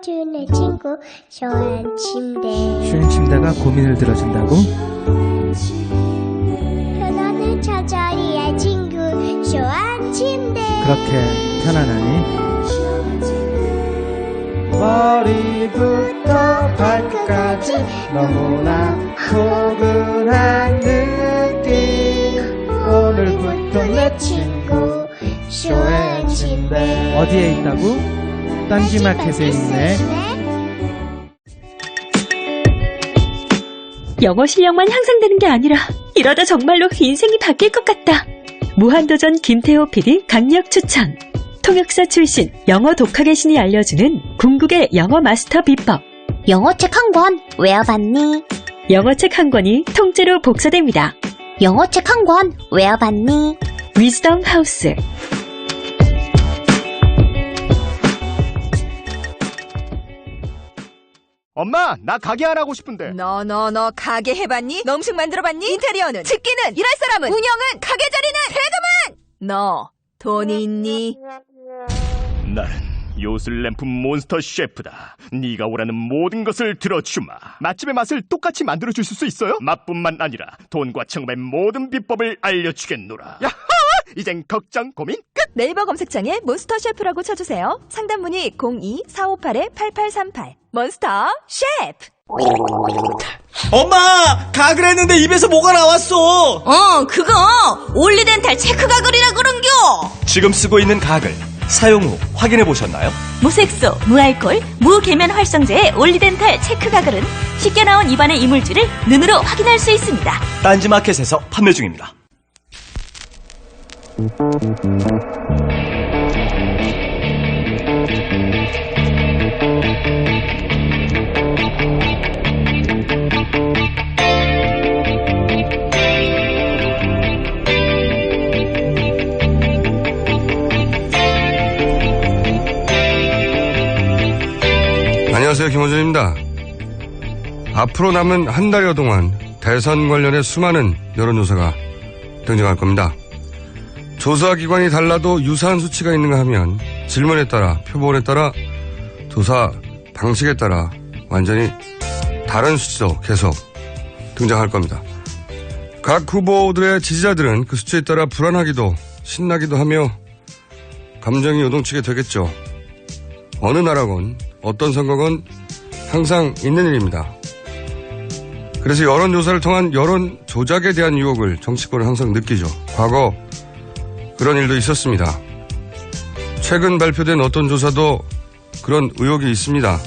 들어줘 내 친구 쇼한 침대. 쉬운 침대가 고민을 들어준다고? 편안한 잠자리의 친구 쇼한 침대. 그렇게 편안하니? 머리부터 발끝까지 너무나 포근한 느낌. 오늘부터 내 친구 쇼한 침대. 어디에 있다고? 딴지마켓에 있네. 영어 실력만 향상되는 게 아니라 이러다 정말로 인생이 바뀔 것 같다. 무한도전 김태호 PD 강력 추천. 통역사 출신 영어 독학의 신이 알려주는 궁극의 영어 마스터 비법. 영어책 한 권 외워봤니? 영어책 한 권이 통째로 복사됩니다. 영어책 한 권 외워봤니? 위즈덤 하우스. 엄마, 나 가게 안 하고 싶은데. 너 가게 해봤니? 너 음식 만들어봤니? 인테리어는? 집기는? 일할 사람은? 운영은? 가게 자리는? 세금은? 너 돈이 있니? 나는 요술램프 몬스터 셰프다. 네가 원하는 모든 것을 들어주마. 맛집의 맛을 똑같이 만들어줄 수 있어요? 맛뿐만 아니라 돈과 청음의 모든 비법을 알려주겠노라. 야하! 이젠 걱정 고민 끝! 네이버 검색창에 몬스터 셰프라고 쳐주세요. 상담 문의 02-4558-8838. 몬스터 셰프! 엄마! 가글 했는데 입에서 뭐가 나왔어! 그거 올리덴탈 체크 가글이라 그런겨. 지금 쓰고 있는 가글 사용 후 확인해 보셨나요? 무색소, 무알콜, 무계면 활성제의 올리덴탈 체크 가글은 쉽게 나온 입안의 이물질을 눈으로 확인할 수 있습니다. 딴지마켓에서 판매 중입니다. 안녕하세요, 김호준입니다. 앞으로 남은 한 달여 동안 대선 관련해 수많은 여론조사가 등장할 겁니다. 조사기관이 달라도 유사한 수치가 있는가 하면 질문에 따라, 표본에 따라, 조사 방식에 따라 완전히 다른 수치도 계속 등장할 겁니다. 각 후보들의 지지자들은 그 수치에 따라 불안하기도 신나기도 하며 감정이 요동치게 되겠죠. 어느 나라건 어떤 선거건 항상 있는 일입니다. 그래서 여론조사를 통한 여론 조작에 대한 유혹을 정치권은 항상 느끼죠. 과거 그런 일도 있었습니다. 최근 발표된 어떤 조사도 그런 의혹이 있습니다.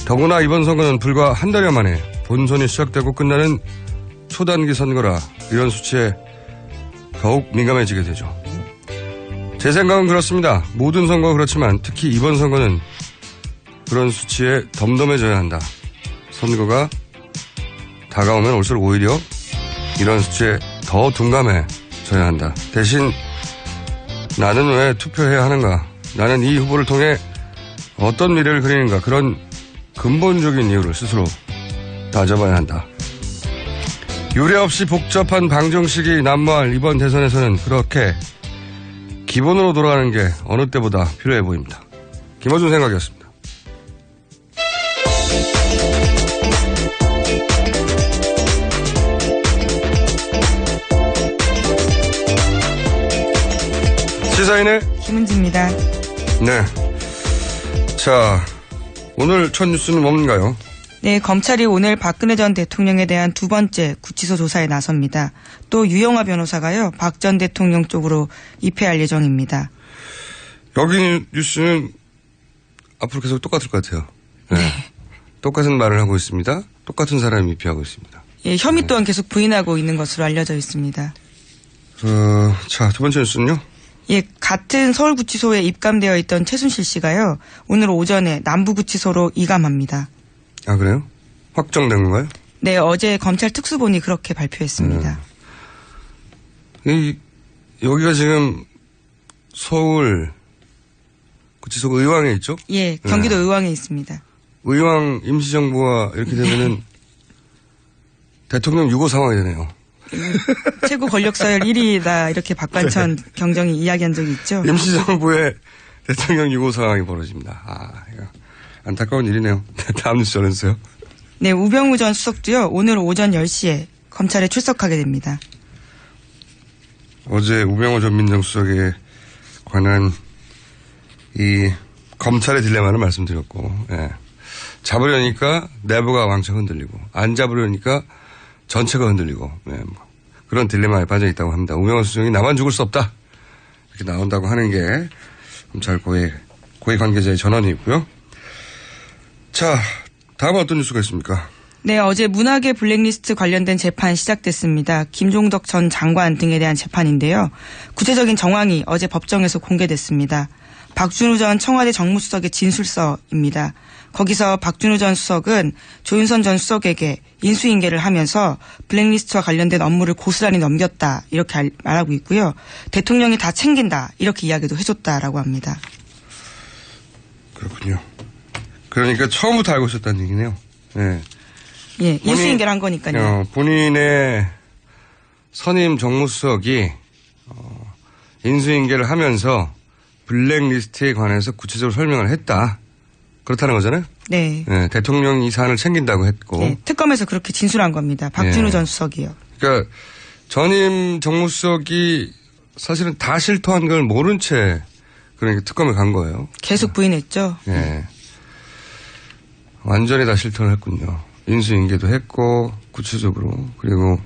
더구나 이번 선거는 불과 한 달여 만에 본선이 시작되고 끝나는 초단기 선거라 이런 수치에 더욱 민감해지게 되죠. 제 생각은 그렇습니다. 모든 선거가 그렇지만 특히 이번 선거는 그런 수치에 덤덤해져야 한다. 선거가 다가오면 올수록 오히려 이런 수치에 더 둔감해져야 한다. 대신 나는 왜 투표해야 하는가? 나는 이 후보를 통해 어떤 미래를 그리는가? 그런 근본적인 이유를 스스로 따져봐야 한다. 유례 없이 복잡한 방정식이 난무할 이번 대선에서는 그렇게 기본으로 돌아가는 게 어느 때보다 필요해 보입니다. 김어준 생각이었습니다. 시사인의 김은지입니다. 네. 자, 오늘 첫 뉴스는 뭔가요? 네, 검찰이 오늘 박근혜 전 대통령에 대한 두 번째 구치소 조사에 나섭니다. 또 유영하 변호사가요, 박 전 대통령 쪽으로 입회할 예정입니다. 여기 뉴스는 앞으로 계속 똑같을 것 같아요. 네. 똑같은 말을 하고 있습니다. 똑같은 사람이 입회하고 있습니다. 예, 혐의 또한 계속 부인하고 있는 것으로 알려져 있습니다. 자, 두 번째 뉴스는요? 예, 같은 서울구치소에 입감되어 있던 최순실 씨가요, 오늘 오전에 남부구치소로 이감합니다. 아, 그래요? 확정된 건가요? 네, 어제 검찰 특수본이 그렇게 발표했습니다. 여기가 지금 서울 구치소가 의왕에 있죠? 예, 경기도 의왕에 있습니다. 의왕 임시정부가 이렇게 되면은 대통령 유고 상황이 되네요. 최고 권력 서열 1위다 이렇게 박관천 경정이 이야기한 적이 있죠. 임시정부의 대통령 유고 상황이 벌어집니다. 이거 안타까운 일이네요. 다음 뉴스 전해주세요. 네, 우병우 전 수석도요. 오늘 오전 10시에 검찰에 출석하게 됩니다. 어제 우병우 전 민정수석에 관한 이 검찰의 딜레마를 말씀드렸고, 예. 잡으려니까 내부가 왕창 흔들리고, 안 잡으려니까 전체가 흔들리고, 예, 뭐 그런 딜레마에 빠져 있다고 합니다. 우병우 수석이 나만 죽을 수 없다 이렇게 나온다고 하는 게 검찰 고위 관계자의 전언이고요. 자, 다음은 어떤 뉴스가 있습니까? 네, 어제 문화계 블랙리스트 관련된 재판 시작됐습니다. 김종덕 전 장관 등에 대한 재판인데요. 구체적인 정황이 어제 법정에서 공개됐습니다. 박준우 전 청와대 정무수석의 진술서입니다. 거기서 박준우 전 수석은 조윤선 전 수석에게 인수인계를 하면서 블랙리스트와 관련된 업무를 고스란히 넘겼다 이렇게 말하고 있고요. 대통령이 다 챙긴다 이렇게 이야기도 해줬다라고 합니다. 그렇군요. 그러니까 처음부터 알고 있었다는 얘기네요. 네. 예, 인수인계를 한 거니까요. 본인의 선임 정무수석이 인수인계를 하면서 블랙리스트에 관해서 구체적으로 설명을 했다. 그렇다는 거잖아요? 네. 네, 대통령이 이 사안을 챙긴다고 했고. 네, 특검에서 그렇게 진술한 겁니다. 박준우 전 수석이요. 그러니까 전임 정무수석이 사실은 다 실토한 걸 모른 채 그러니까 특검에 간 거예요. 계속 부인했죠. 네. 완전히 다 실토를 했군요. 인수인계도 했고 구체적으로 그리고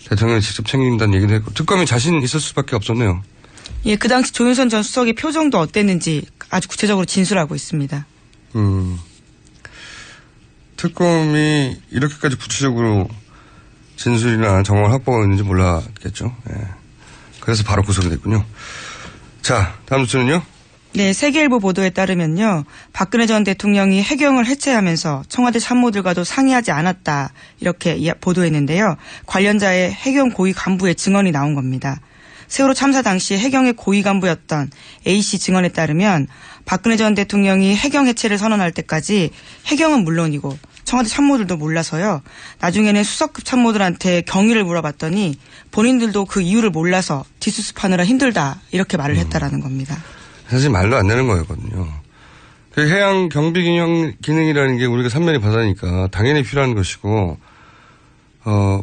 대통령이 직접 챙긴다는 얘기도 했고 특검이 자신 있을 수밖에 없었네요. 예, 그 당시 조윤선 전 수석의 표정도 어땠는지 아주 구체적으로 진술하고 있습니다. 특검이 이렇게까지 구체적으로 진술이나 정황을 확보하고 있는지 몰랐겠죠. 예. 그래서 바로 구속이 됐군요. 자, 다음 뉴스는요? 네, 세계일보 보도에 따르면요. 박근혜 전 대통령이 해경을 해체하면서 청와대 참모들과도 상의하지 않았다 이렇게 보도했는데요. 관련자의 해경 고위 간부의 증언이 나온 겁니다. 세월호 참사 당시 해경의 고위 간부였던 A씨 증언에 따르면 박근혜 전 대통령이 해경 해체를 선언할 때까지 해경은 물론이고 청와대 참모들도 몰라서요. 나중에는 수석급 참모들한테 경위를 물어봤더니 본인들도 그 이유를 몰라서 뒷수습하느라 힘들다 이렇게 말을 했다라는 겁니다. 사실 말도 안 되는 거였거든요. 그 해양 경비 기능이라는 게 우리가 삼면이 바다니까 당연히 필요한 것이고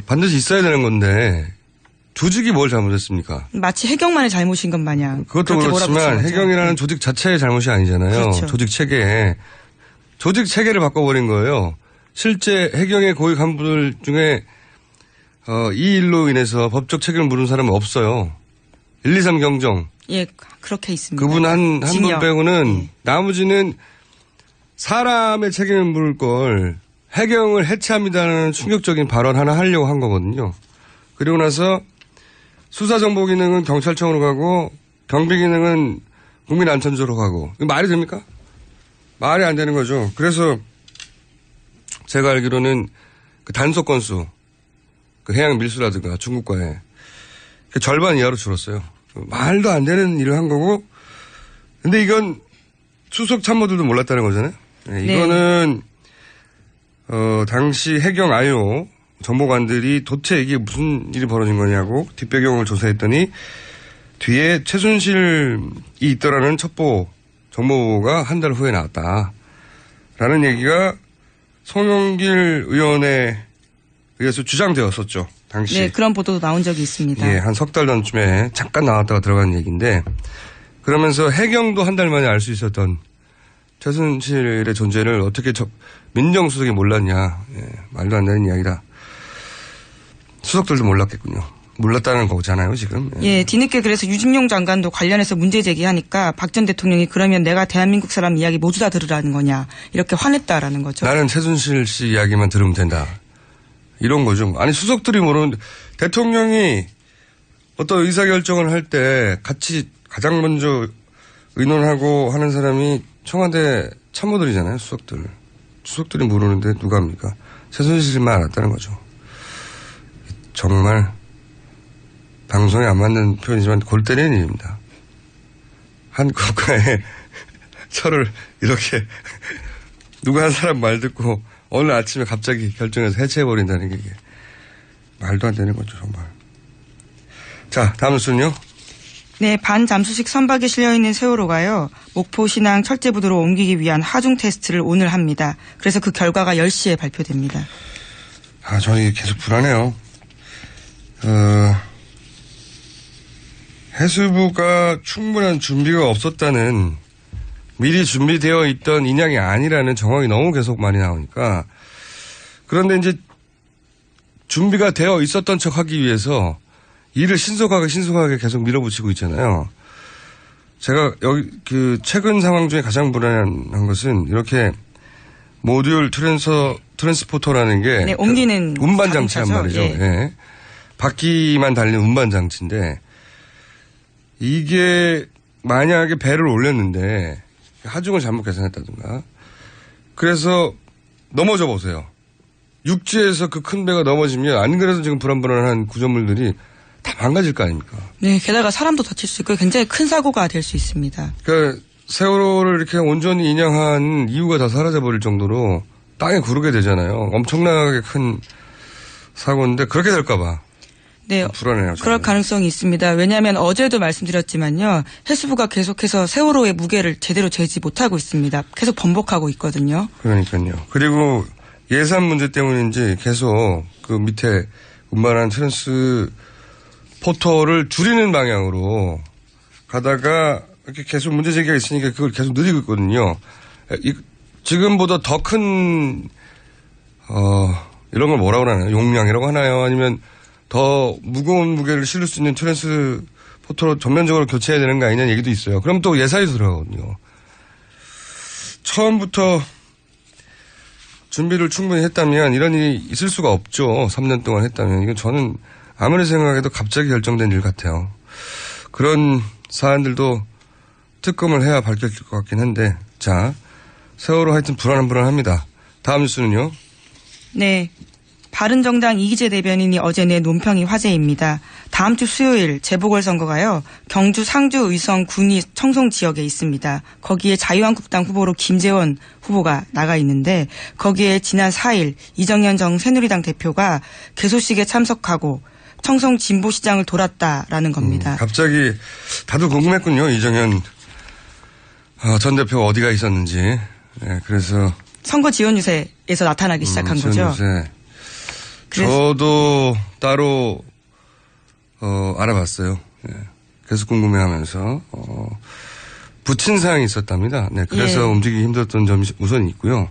반드시 있어야 되는 건데 조직이 뭘 잘못했습니까? 마치 해경만의 잘못인 것 마냥. 그것도 그렇지만 해경이라는 조직 자체의 잘못이 아니잖아요. 그렇죠. 조직 체계를 바꿔버린 거예요. 실제 해경의 고위 간부들 중에 이 일로 인해서 법적 책임을 물은 사람은 없어요. 1, 2, 3 경정. 예, 그렇게 있습니다. 그분 한 분 빼고는 나머지는 사람의 책임을 물을 걸 해경을 해체합니다라는 충격적인 발언 하나 하려고 한 거거든요. 그리고 나서 수사정보기능은 경찰청으로 가고 경비기능은 국민안전처로 가고 이거 말이 됩니까? 말이 안 되는 거죠. 그래서 제가 알기로는 그 단속 건수 그 해양 밀수라든가 중국과의 그 절반 이하로 줄었어요. 말도 안 되는 일을 한 거고 근데 이건 수석 참모들도 몰랐다는 거잖아요. 네, 이거는 당시 해경 IO 정보관들이 도대체 이게 무슨 일이 벌어진 거냐고 뒷배경을 조사했더니 뒤에 최순실이 있더라는 첩보 정보가 한 달 후에 나왔다라는 얘기가 송영길 의원에 의해서 주장되었었죠. 당시. 네, 그런 보도도 나온 적이 있습니다. 예, 한 석 달 전쯤에 잠깐 나왔다가 들어간 얘기인데 그러면서 해경도 한 달 만에 알 수 있었던 최순실의 존재를 어떻게 민정수석이 몰랐냐. 예, 말도 안 되는 이야기다. 수석들도 몰랐겠군요. 몰랐다는 거잖아요, 지금. 예, 뒤늦게 그래서 유진용 장관도 관련해서 문제 제기하니까 박 전 대통령이 그러면 내가 대한민국 사람 이야기 모두 다 들으라는 거냐. 이렇게 화냈다라는 거죠. 나는 최순실 씨 이야기만 들으면 된다. 이런 거죠. 아니, 수석들이 모르는데 대통령이 어떤 의사결정을 할 때 같이 가장 먼저 의논하고 하는 사람이 청와대 참모들이잖아요, 수석들. 수석들이 모르는데 누가 합니까? 최순실만 알았다는 거죠. 정말 방송에 안 맞는 표현이지만 골 때리는 일입니다. 한 국가의 철을 이렇게 누가 한 사람 말 듣고 오늘 아침에 갑자기 결정해서 해체해버린다는 게 이게 말도 안 되는 거죠, 정말. 자, 다음 뉴스는요? 네, 반잠수식 선박에 실려있는 세월호가요. 목포 신항 철제부두로 옮기기 위한 하중 테스트를 오늘 합니다. 그래서 그 결과가 10시에 발표됩니다. 저는 계속 불안해요. 해수부가 충분한 준비가 없었다는, 미리 준비되어 있던 인양이 아니라는 정황이 너무 계속 많이 나오니까. 그런데 이제 준비가 되어 있었던 척 하기 위해서 일을 신속하게 계속 밀어붙이고 있잖아요. 제가 여기 최근 상황 중에 가장 불안한 것은 이렇게 모듈 트랜스포터라는 게 네, 옮기는 운반 장치란 말이죠. 예. 예. 바퀴만 달린 운반 장치인데 이게 만약에 배를 올렸는데 하중을 잘못 계산했다든가 그래서 넘어져 보세요. 육지에서 그 큰 배가 넘어지면 안 그래도 지금 불안불안한 구조물들이 다 망가질 거 아닙니까? 네, 게다가 사람도 다칠 수 있고 굉장히 큰 사고가 될 수 있습니다. 그러니까 세월호를 이렇게 온전히 인양한 이유가 다 사라져버릴 정도로 땅에 구르게 되잖아요. 엄청나게 큰 사고인데 그렇게 될까 봐. 네, 불안해요. 그럴 저는. 가능성이 있습니다. 왜냐하면 어제도 말씀드렸지만요. 해수부가 계속해서 세월호의 무게를 제대로 재지 못하고 있습니다. 계속 번복하고 있거든요. 그러니까요. 그리고 예산 문제 때문인지 계속 그 밑에 운반한 트랜스포터를 줄이는 방향으로 가다가 이렇게 계속 문제 제기가 있으니까 그걸 계속 늘리고 있거든요. 지금보다 더 큰 이런 걸 뭐라고 하나요? 용량이라고 하나요? 아니면 더 무거운 무게를 실을 수 있는 트랜스포터로 전면적으로 교체해야 되는 거 아니냐는 얘기도 있어요. 그럼 또 예산이 들어가거든요. 처음부터 준비를 충분히 했다면 이런 일이 있을 수가 없죠. 3년 동안 했다면. 이건 저는 아무리 생각해도 갑자기 결정된 일 같아요. 그런 사안들도 특검을 해야 밝혀질 것 같긴 한데, 자, 세월호 하여튼 불안합니다. 다음 뉴스는요? 네. 바른정당 이기재 대변인이 어제 낸 논평이 화제입니다. 다음 주 수요일 재보궐선거가요. 경주 상주 의성 군위 청송 지역에 있습니다. 거기에 자유한국당 후보로 김재원 후보가 나가 있는데 거기에 지난 4일 이정현 전 새누리당 대표가 개소식에 참석하고 청송 진보시장을 돌았다라는 겁니다. 갑자기 다들 궁금했군요. 이정현 전 대표가 어디가 있었는지. 네, 그래서 선거 지원 유세에서 나타나기 시작한 거죠. 유세. 저도 따로 알아봤어요. 네. 계속 궁금해하면서 붙인 사항이 있었답니다. 네, 그래서 예. 움직이기 힘들었던 점이 우선 있고요.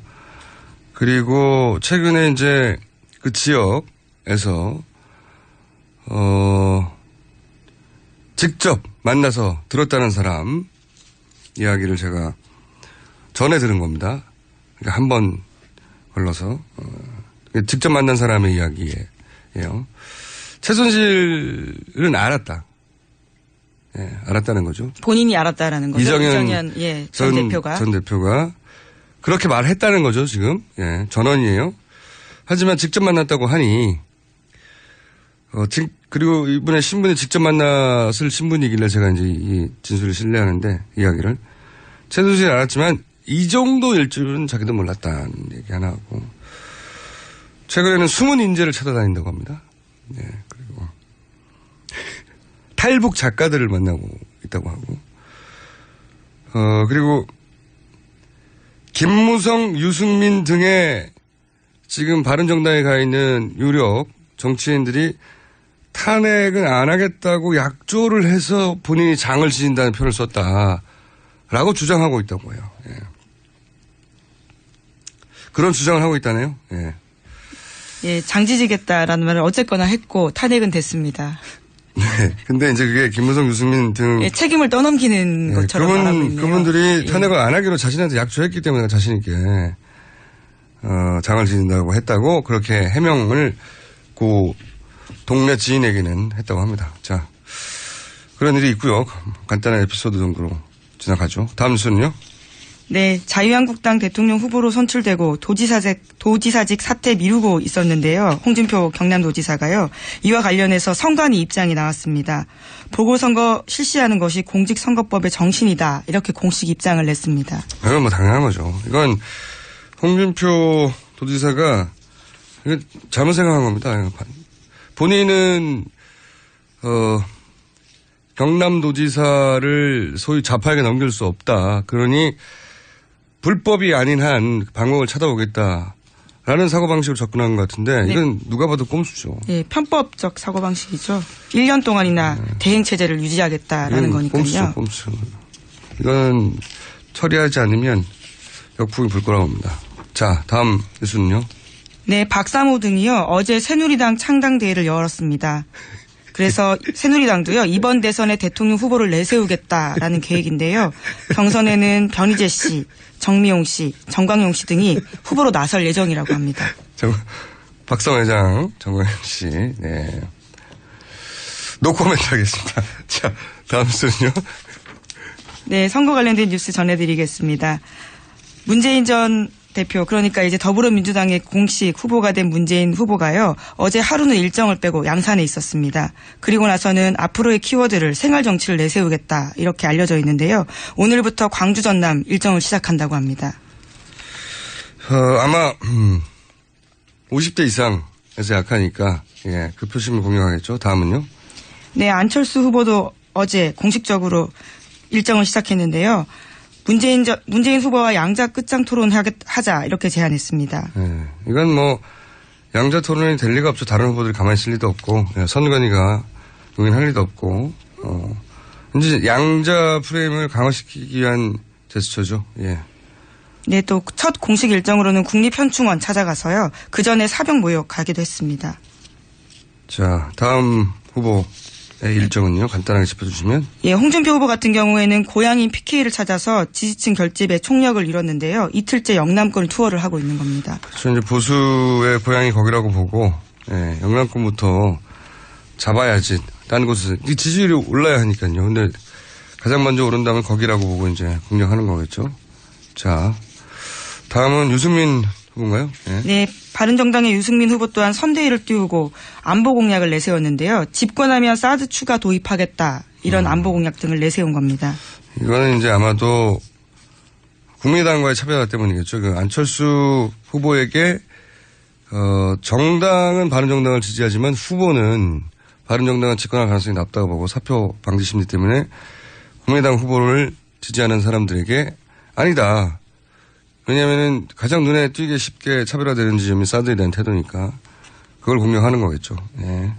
그리고 최근에 이제 그 지역에서 직접 만나서 들었다는 사람 이야기를 제가 전에 들은 겁니다. 그러니까 한 번 걸러서 직접 만난 사람의 이야기예요. 최순실은 알았다. 예, 알았다는 거죠. 본인이 알았다라는 거죠. 이정현 전 대표가. 전 대표가 그렇게 말했다는 거죠, 지금. 예, 전원이에요. 하지만 직접 만났다고 하니 그리고 이번에 신분이 직접 만났을 신분이길래 제가 이제 이 진술을 신뢰하는데 이야기를 최순실이 알았지만 이 정도일 줄은 자기도 몰랐다는 얘기 하나 하고 최근에는 숨은 인재를 찾아다닌다고 합니다. 네, 그리고 탈북 작가들을 만나고 있다고 하고 그리고 김무성, 유승민 등의 지금 바른정당에 가 있는 유력 정치인들이 탄핵은 안 하겠다고 약조를 해서 본인이 장을 지진다는 표현을 썼다라고 주장하고 있다고 해요. 예. 그런 주장을 하고 있다네요. 예. 예, 장지지겠다라는 말을 어쨌거나 했고 탄핵은 됐습니다. 네. 근데 이제 그게 김무성, 유승민 등 예, 책임을 떠넘기는 것처럼 말하고 있네요. 그분들이 예. 탄핵을 안 하기로 자신한테 약조했기 때문에 자신 있게 장을 지진다고 했다고 그렇게 해명을 그 동네 지인에게는 했다고 합니다. 자, 그런 일이 있고요. 간단한 에피소드 정도로 지나가죠. 다음 뉴스는요? 네, 자유한국당 대통령 후보로 선출되고 도지사직 사퇴 미루고 있었는데요. 홍준표 경남도지사가요. 이와 관련해서 선관위 입장이 나왔습니다. 보궐선거 실시하는 것이 공직선거법의 정신이다. 이렇게 공식 입장을 냈습니다. 이건 뭐 당연한 거죠. 이건 홍준표 도지사가 잘못 생각한 겁니다. 본인은 경남도지사를 소위 좌파에게 넘길 수 없다. 그러니 불법이 아닌 한 방법을 찾아오겠다라는 사고방식으로 접근한 것 같은데 이건 누가 봐도 꼼수죠. 예, 편법적 사고방식이죠. 1년 동안이나 대행체제를 유지하겠다라는 거니까요. 꼼수. 이건 처리하지 않으면 역풍이 불 거라고 합니다. 자, 다음 뉴스는요. 네, 박사모 등이요. 어제 새누리당 창당대회를 열었습니다. 그래서 새누리당도요. 이번 대선에 대통령 후보를 내세우겠다라는 계획인데요. 경선에는 변희재 씨, 정미용 씨, 정광용 씨 등이 후보로 나설 예정이라고 합니다. 박성 회장, 정광용 씨. 네. 노코멘트 하겠습니다. 자, 다음 뉴스는요. 네, 선거 관련된 뉴스 전해드리겠습니다. 문재인 전 대표, 그러니까 이제 더불어민주당의 공식 후보가 된 문재인 후보가요, 어제 하루는 일정을 빼고 양산에 있었습니다. 그리고 나서는 앞으로의 키워드를 생활정치를 내세우겠다, 이렇게 알려져 있는데요. 오늘부터 광주 전남 일정을 시작한다고 합니다. 아마, 50대 이상에서 약하니까, 예, 그 표심을 공유하겠죠. 다음은요. 네, 안철수 후보도 어제 공식적으로 일정을 시작했는데요. 문재인 후보와 양자 끝장 토론하자 이렇게 제안했습니다. 네, 이건 뭐 양자 토론이 될 리가 없죠. 다른 후보들이 가만히 있을 리도 없고 선관위가 용인할 리도 없고 이제 양자 프레임을 강화시키기 위한 제스처죠. 예. 네, 또 첫 공식 일정으로는 국립현충원 찾아가서요. 그 전에 사병 모욕 가기도 했습니다. 자, 다음 후보의 일정은요. 간단하게 짚어주시면. 예, 홍준표 후보 같은 경우에는 고향인 PK를 찾아서 지지층 결집에 총력을 잃었는데요. 이틀째 영남권 투어를 하고 있는 겁니다. 그렇죠. 이제 보수의 고향이 거기라고 보고 영남권부터 잡아야지. 다른 곳에서 지지율이 올라야 하니까요. 근데 가장 먼저 오른다면 거기라고 보고 이제 공략하는 거겠죠. 자, 다음은 유승민 후보인가요? 네. 네, 바른정당의 유승민 후보 또한 선대위를 띄우고 안보 공약을 내세웠는데요. 집권하면 사드 추가 도입하겠다. 이런 안보 공약 등을 내세운 겁니다. 이거는 이제 아마도 국민의당과의 차별화 때문이겠죠. 그 안철수 후보에게 정당은 바른정당을 지지하지만 후보는 바른정당은 집권할 가능성이 낮다고 보고 사표 방지 심리 때문에 국민의당 후보를 지지하는 사람들에게 아니다. 왜냐하면 가장 눈에 띄게 쉽게 차별화되는 지점이 사드에 대한 태도니까 그걸 공략하는 거겠죠. 예.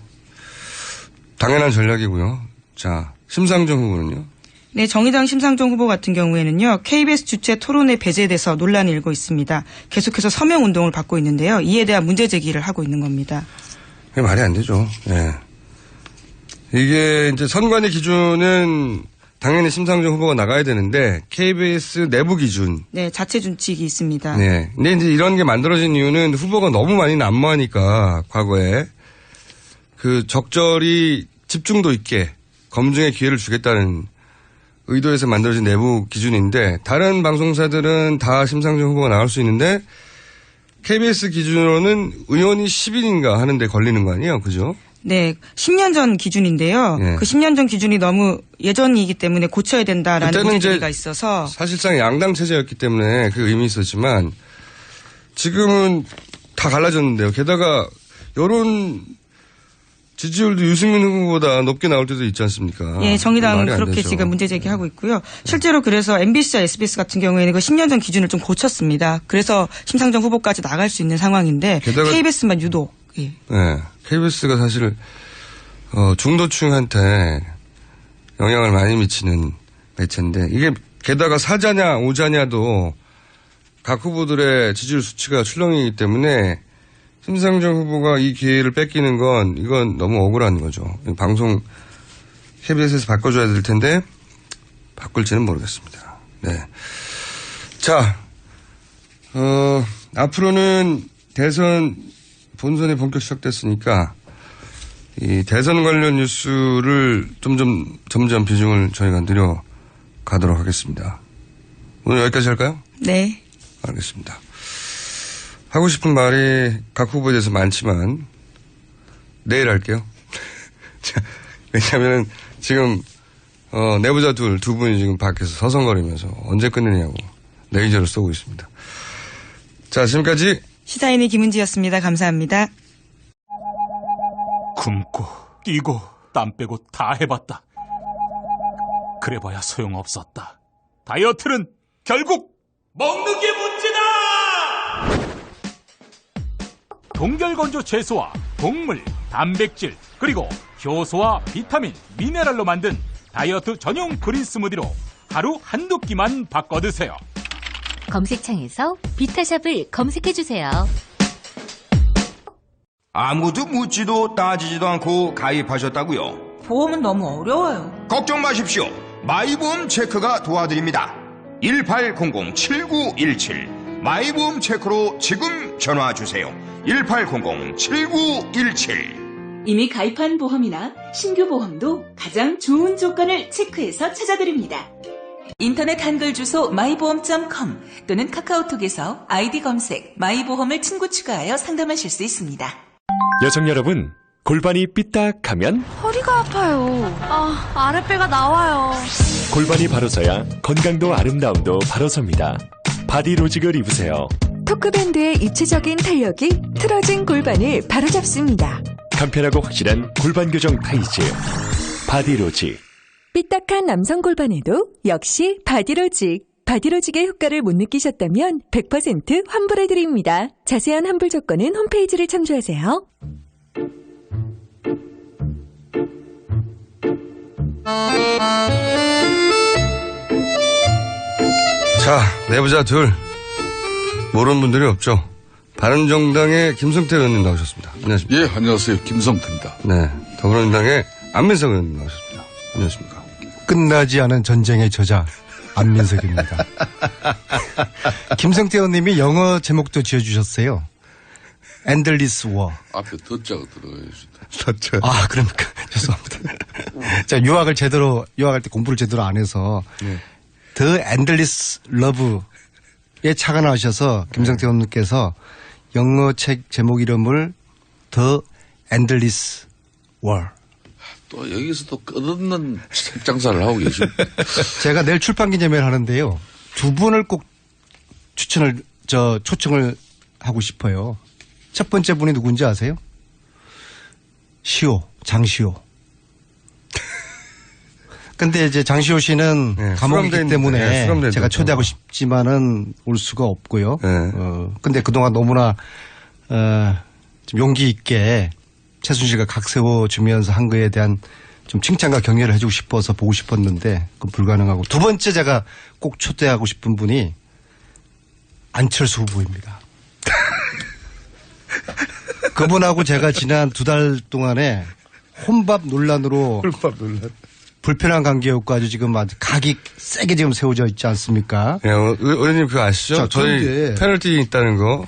당연한 전략이고요. 자, 심상정 후보는요? 네, 정의당 심상정 후보 같은 경우에는요. KBS 주최 토론회 배제돼서 논란이 일고 있습니다. 계속해서 서명 운동을 받고 있는데요. 이에 대한 문제 제기를 하고 있는 겁니다. 그게 말이 안 되죠. 예. 이게 이제 선관위 기준은 당연히 심상정 후보가 나가야 되는데 KBS 내부 기준. 네, 자체 준칙이 있습니다. 네. 근데 이제 이런 게 만들어진 이유는 후보가 너무 많이 난무하니까 과거에 그 적절히 집중도 있게 검증의 기회를 주겠다는 의도에서 만들어진 내부 기준인데 다른 방송사들은 다 심상정 후보가 나갈 수 있는데 KBS 기준으로는 의원이 10인인가 하는데 걸리는 거 아니에요? 그죠? 네, 10년 전 기준인데요. 네. 그 10년 전 기준이 너무 예전이기 때문에 고쳐야 된다라는 문제제기가 있어서 사실상 양당 체제였기 때문에 그 의미 있었지만 지금은 다 갈라졌는데요. 게다가 여론 지지율도 유승민 후보보다 높게 나올 때도 있지 않습니까? 예, 정의당은 그렇게 되죠. 지금 문제 제기하고 있고요. 실제로 그래서 MBC와 SBS 같은 경우에는 그 10년 전 기준을 좀 고쳤습니다. 그래서 심상정 후보까지 나갈 수 있는 상황인데 KBS만 유독. 예. 네, KBS가 사실 중도층한테 영향을 많이 미치는 매체인데 이게 게다가 사자냐 오자냐도 각 후보들의 지지율 수치가 출렁이기 때문에 심상정 후보가 이 기회를 뺏기는 건 이건 너무 억울한 거죠. 방송 KBS에서 바꿔줘야 될 텐데 바꿀지는 모르겠습니다. 네. 자, 앞으로는 대선 본선이 본격 시작됐으니까 이 대선 관련 뉴스를 점점 비중을 저희가 늘려가도록 하겠습니다. 오늘 여기까지 할까요? 네. 알겠습니다. 하고 싶은 말이 각 후보에 대해서 많지만 내일 할게요. 왜냐하면 지금 내부자 두 분이 지금 밖에서 서성거리면서 언제 끝내냐고 레이저를 쏘고 있습니다. 자, 지금까지 시사인의 김은지였습니다. 감사합니다. 굶고 뛰고 땀 빼고 다 해봤다. 그래봐야 소용없었다. 다이어트는 결국 먹는 게 문제다! 동결건조 채소와 곡물, 단백질, 그리고 효소와 비타민, 미네랄로 만든 다이어트 전용 그린 스무디로 하루 한두 끼만 바꿔 드세요. 검색창에서 비타샵을 검색해주세요. 아무도 묻지도 따지지도 않고 가입하셨다고요? 보험은 너무 어려워요. 걱정 마십시오. 마이보험 체크가 도와드립니다. 1800-7917 마이보험 체크로 지금 전화주세요. 1800-7917 이미 가입한 보험이나 신규 보험도 가장 좋은 조건을 체크해서 찾아드립니다. 인터넷 한글 주소 마이보험.com 또는 카카오톡에서 아이디 검색 마이보험을 친구 추가하여 상담하실 수 있습니다. 여성 여러분, 골반이 삐딱하면 허리가 아파요. 아랫배가 나와요. 골반이 바로 서야 건강도 아름다움도 바로 섭니다. 바디로직을 입으세요. 토크밴드의 입체적인 탄력이 틀어진 골반을 바로잡습니다. 간편하고 확실한 골반 교정 타이즈 바디로직. 삐딱한 남성 골반에도 역시 바디로직. 바디로직의 효과를 못 느끼셨다면 100% 환불해드립니다. 자세한 환불 조건은 홈페이지를 참조하세요. 자, 내부자 둘. 모르는 분들이 없죠. 바른정당의 김성태 의원님 나오셨습니다. 안녕하십니까. 예, 안녕하세요. 김성태입니다. 네. 더불어민주당의 안민석 의원님 나오셨습니다. 안녕하십니까. 끝나지 않은 전쟁의 저자 안민석입니다. 김성태 의원님이 영어 제목도 지어주셨어요. Endless War. 앞에 더자가 들어가야지. 더자. 아, 그러니까. 죄송합니다. 제가 유학할 때 공부를 제대로 안 해서 네. The Endless Love에 착안하셔서 김성태 의원님께서 영어 책 제목 이름을 The Endless War. 또 여기서 또 끝없는 책 장사를 하고 계십니다. 제가 내일 출판 기념회를 하는데요. 두 분을 꼭 초청을 하고 싶어요. 첫 번째 분이 누군지 아세요? 장시호. 근데 이제 장시호 씨는 네, 감옥이기 때문에 제가 초대하고 있죠. 싶지만은 올 수가 없고요. 네. 근데 그동안 너무나 좀 용기 있게 최순실과 각 세워주면서 한 거에 대한 좀 칭찬과 격려를 해주고 싶어서 보고 싶었는데 그건 불가능하고, 두 번째 제가 꼭 초대하고 싶은 분이 안철수 후보입니다. 그분하고 제가 지난 2달 동안에 혼밥 논란으로 불편한 관계였고 아주 지금 아주 각이 세게 지금 세워져 있지 않습니까? 네, 의원님 그거 아시죠? 자, 저희 페널티 있다는 거.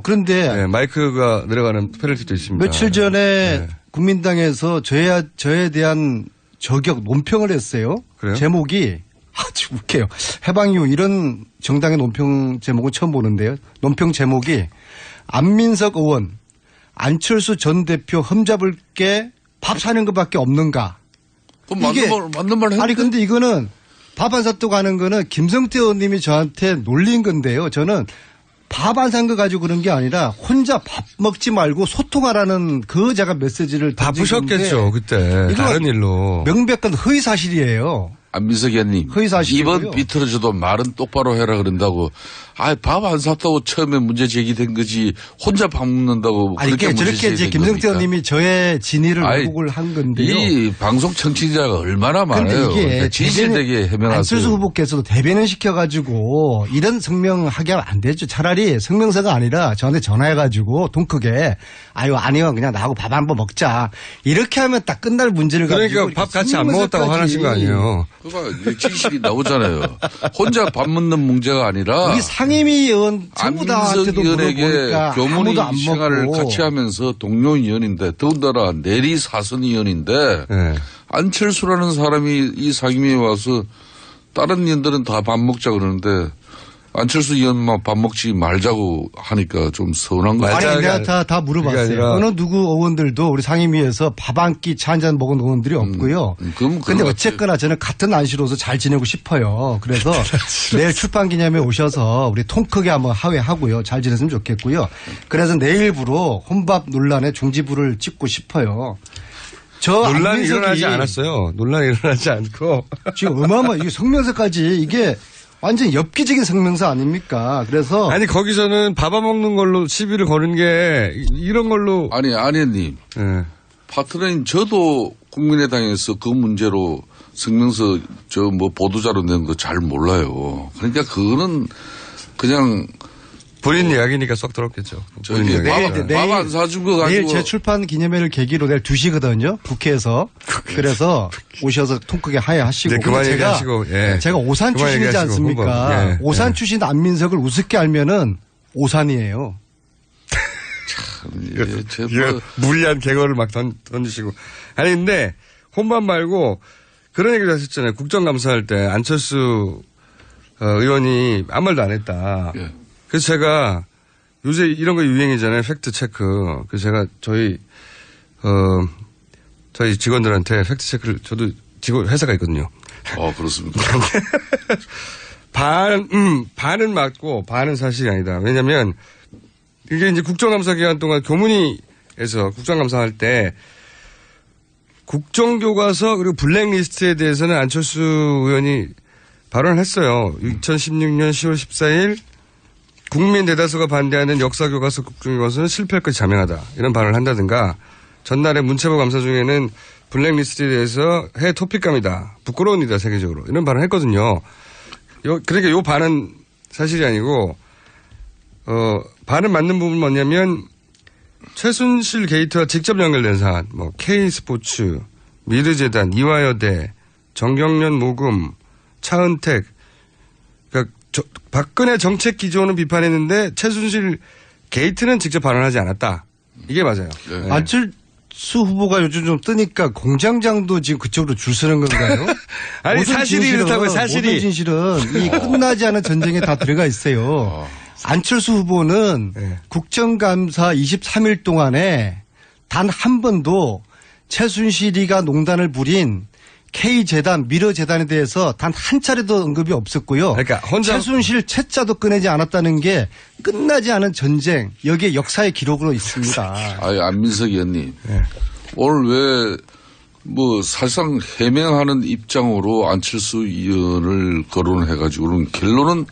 그런데 네, 마이크가 내려가는 페널티도 있습니다. 며칠 전에 국민당에서 저에 대한 저격 논평을 했어요. 그래요? 제목이 아주 웃겨요. 해방 이후 이런 정당의 논평 제목은 처음 보는데요. 논평 제목이 안민석 의원, 안철수 전 대표 흠잡을 게 밥 사는 것밖에 없는가. 맞는 말 했는데. 아니 근데 이거는 밥 안 샀다고 하는 거는 김성태 의원님이 저한테 놀린 건데요. 저는 밥 안 산 거 가지고 그런 게 아니라 혼자 밥 먹지 말고 소통하라는 그 제가 메시지를 바쁘셨겠죠 그때. 다른 일로. 명백한 허위 사실이에요. 안민석 의원님. 허위 사실이고요. 이번 비틀어져도 말은 똑바로 해라 그런다고. 밥 안 샀다고 처음에 문제 제기된 거지. 혼자 밥 먹는다고. 아니 그러니까 저렇게 이제 김성태 의원님이 저의 진위를 왜곡을 한 건데요. 이 방송 청취자가 얼마나 많아요. 이게 진실되게 해명하세요. 안철수 후보께서도 대변인 시켜가지고 이런 성명하게 하면 안 되죠. 차라리 성명서가 아니라 저한테 전화해가지고 돈 크게 아니요 그냥 나하고 밥 한 번 먹자. 이렇게 하면 딱 끝날 문제를 가지고. 그러니까 밥 같이 안 먹었다고 화나신 거 아니에요. 그러니까 진실이 나오잖아요. 혼자 밥 먹는 문제가 아니라. 우리 상임위 의원 전부 다한테도 물어보니까 교문이 아무도 안 생활을 먹고. 같이 하면서 동료 의원인데 더군다나 내리 사선 의원인데 네. 안철수라는 사람이 이 상임위에 와서 다른 의원들은 다 밥 먹자 그러는데 안철수 의원만 밥 먹지 말자고 하니까 좀 서운한 거 아니 같아요. 내가 다 물어봤어요. 어느 누구 의원들도 우리 상임위에서 밥 한 끼 차 한 잔 먹은 의원들이 없고요. 그런데 어쨌거나 저는 같은 안시로서 잘 지내고 싶어요. 그래서 내일 출판 기념회 오셔서 우리 통 크게 한번 하회하고요. 잘 지냈으면 좋겠고요. 그래서 내일부로 혼밥 논란에 종지부를 찍고 싶어요. 논란이 일어나지 않았어요. 논란이 일어나지 않고. 지금 이게 성명서까지 이게 완전 엽기적인 성명서 아닙니까? 그래서. 아니, 거기서는 밥아먹는 걸로 시비를 거는 게 이런 걸로. 아니, 아내님. 네. 파트너인 저도 국민의당에서 그 문제로 성명서 보도자료 낸 거 잘 몰라요. 그러니까 그거는 그냥 본인 이야기니까 썩 들었겠죠. 밥 안 사준 거 가지고. 내일 재출판 기념회를 계기로 내일 2시거든요. 국회에서. 그래서 오셔서 통 크게 하야하시고. 네, 그만 얘기하시고. 예. 제가 오산 출신이지 않습니까? 예. 오산 출신 안민석을 우습게 알면은 오산이에요. 참, 무리한 개그를 막 던지시고. 아니, 근데 혼밥 말고 그런 얘기를 하셨잖아요. 국정감사할 때 안철수 의원이 아무 말도 안 했다. 예. 그래서 제가 요새 이런 거 유행이잖아요. 팩트 체크. 그래서 제가 저희 직원들한테 팩트 체크를 저도 회사가 있거든요. 그렇습니까? 반은 맞고 반은 사실이 아니다. 왜냐면 이게 이제 국정감사 기간 동안 교문위에서 국정감사할 때 국정교과서 그리고 블랙리스트에 대해서는 안철수 의원이 발언을 했어요. 2016년 10월 14일 국민 대다수가 반대하는 역사교과서 국정교과서는 실패할 것이 자명하다. 이런 발언을 한다든가 전날에 문체부 감사 중에는 블랙리스트에 대해서 해 토픽감이다. 부끄러운 일이다 세계적으로. 이런 발언을 했거든요. 그러니까 요 반은 사실이 아니고 반은 맞는 부분은 뭐냐면 최순실 게이트와 직접 연결된 사안, K스포츠, 미르재단, 이화여대, 정경련 모금, 차은택, 그러니까 박근혜 정책 기조는 비판했는데 최순실 게이트는 직접 발언하지 않았다. 이게 맞아요. 네. 안철수 후보가 요즘 좀 뜨니까 공장장도 지금 그쪽으로 줄 서는 건가요? 아니 사실이 이렇다고요. 사실이. 모든 진실은 이 끝나지 않은 전쟁에 다 들어가 있어요. 안철수 후보는 국정감사 23일 동안에 단 한 번도 최순실이가 농단을 부린 K재단, 미러재단에 대해서 단 한 차례도 언급이 없었고요. 그러니까 최순실 채자도 꺼내지 않았다는 게 끝나지 않은 전쟁, 여기에 역사의 기록으로 있습니다. 안민석 의원님. 오늘 왜 사실상 해명하는 입장으로 안철수 의원을 거론해가지고는 결론은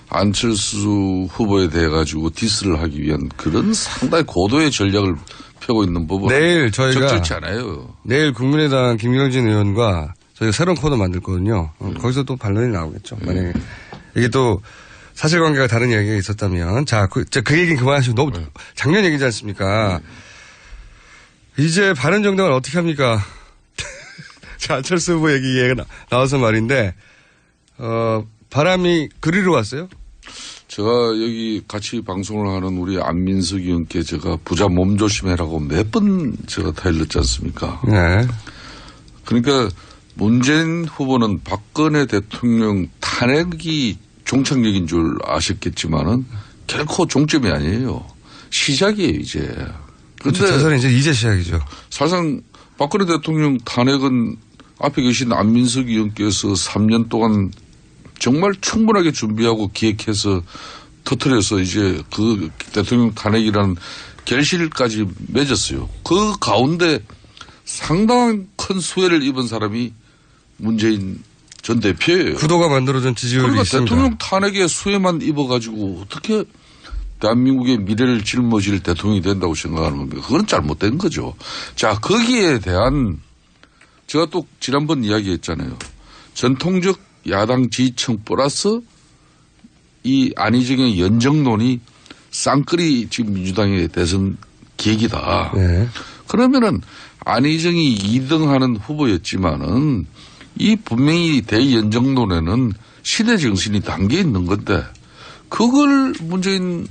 안철수 후보에 대해 가지고 디스를 하기 위한 그런 상당히 고도의 전략을 펴고 있는 부분. 내일 저희가 적절치 않아요. 내일 국민의당 김경진 의원과 저희가 새로운 코너 만들 거거든요. 거기서 또 반론이 나오겠죠. 만약에 이게 또 사실관계가 다른 이야기가 있었다면 그 얘기는 그만하시고 너무 작년 얘기지 않습니까? 이제 바른정당을 어떻게 합니까? 자, 안철수 후보 얘기가 나와서 말인데 바람이 그리로 왔어요? 제가 여기 같이 방송을 하는 우리 안민석 의원께 제가 부자 몸조심해라고 몇 번 제가 타일렀지 않습니까? 네. 그러니까 문재인 후보는 박근혜 대통령 탄핵이 종착역인 줄 아셨겠지만은 결코 종점이 아니에요. 시작이에요, 이제. 그런데 재선은 이제 시작이죠. 사실상 박근혜 대통령 탄핵은 앞에 계신 안민석 의원께서 3년 동안 정말 충분하게 준비하고 기획해서 터뜨려서 이제 그 대통령 탄핵이라는 결실까지 맺었어요. 그 가운데 상당한 큰 수혜를 입은 사람이 문재인 전 대표예요. 구도가 만들어진 지지율이 그러니까 있습니다. 대통령 탄핵에 수혜만 입어가지고 어떻게 대한민국의 미래를 짊어질 대통령이 된다고 생각하는 겁니까? 그건 잘못된 거죠. 자, 거기에 대한 제가 또 지난번 이야기했잖아요. 전통적 야당 지지층 플러스 이 안희정의 연정론이 쌍끌이 지금 민주당의 대선 계기다. 네. 그러면은 안희정이 2등하는 후보였지만은 이 분명히 대연정론에는 시대 정신이 담겨 있는 건데 그걸 문재인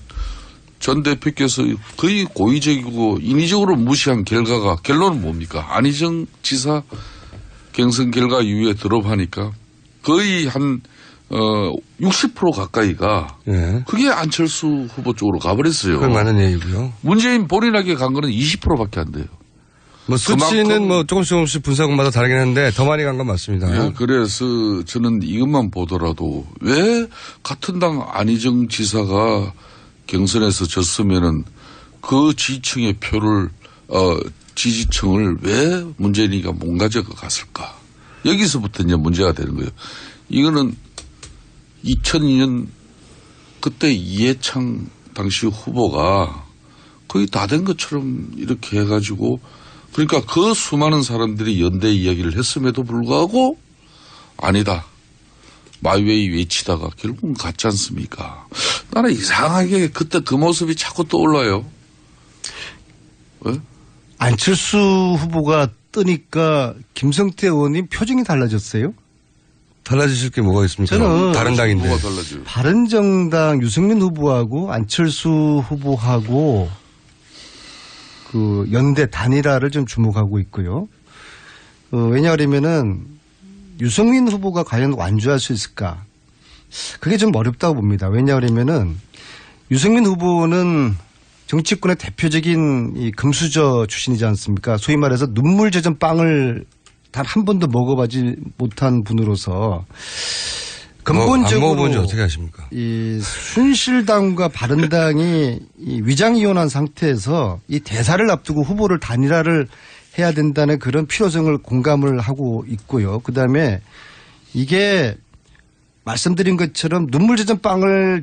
전 대표께서 거의 고의적이고 인위적으로 무시한 결과가 결론은 뭡니까? 안희정 지사 경선 결과 이후에 드롭하니까 거의 한 60% 가까이가 그게 안철수 후보 쪽으로 가버렸어요. 그건 많은 얘기고요. 문재인 본인에게 간 거는 20%밖에 안 돼요. 수치는 조금씩 분사금마다 다르긴 한데 더 많이 간 건 맞습니다. 네, 그래서 저는 이것만 보더라도 왜 같은 당 안희정 지사가 경선에서 졌으면은 그 지층의 표를 지지층을 왜 문재인이가 못 가져갔을까? 여기서부터 이제 문제가 되는 거예요. 이거는 2002년 그때 이해창 당시 후보가 거의 다 된 것처럼 이렇게 해가지고 그러니까 그 수많은 사람들이 연대 이야기를 했음에도 불구하고 아니다. 마이웨이 외치다가 결국은 갔지 않습니까? 나는 이상하게 그때 그 모습이 자꾸 떠올라요. 왜? 안철수 후보가 뜨니까 김성태 의원님 표정이 달라졌어요? 달라지실 게 뭐가 있습니까? 저는 다른 당인데. 뭐가 달라져요? 바른정당 유승민 후보하고 안철수 후보하고 그 연대 단일화를 좀 주목하고 있고요. 왜냐하면은 유승민 후보가 과연 완주할 수 있을까? 그게 좀 어렵다고 봅니다. 왜냐하면은 유승민 후보는 정치권의 대표적인 이 금수저 출신이지 않습니까? 소위 말해서 눈물 젖은 빵을 단 한 번도 먹어보지 못한 분으로서 근본적으로 안 먹어본 지 어떻게 아십니까? 이 순실당과 바른당이 이 위장이혼한 상태에서 이 대사를 앞두고 후보를 단일화를 해야 된다는 그런 필요성을 공감을 하고 있고요. 그다음에 이게 말씀드린 것처럼 눈물 젖은 빵을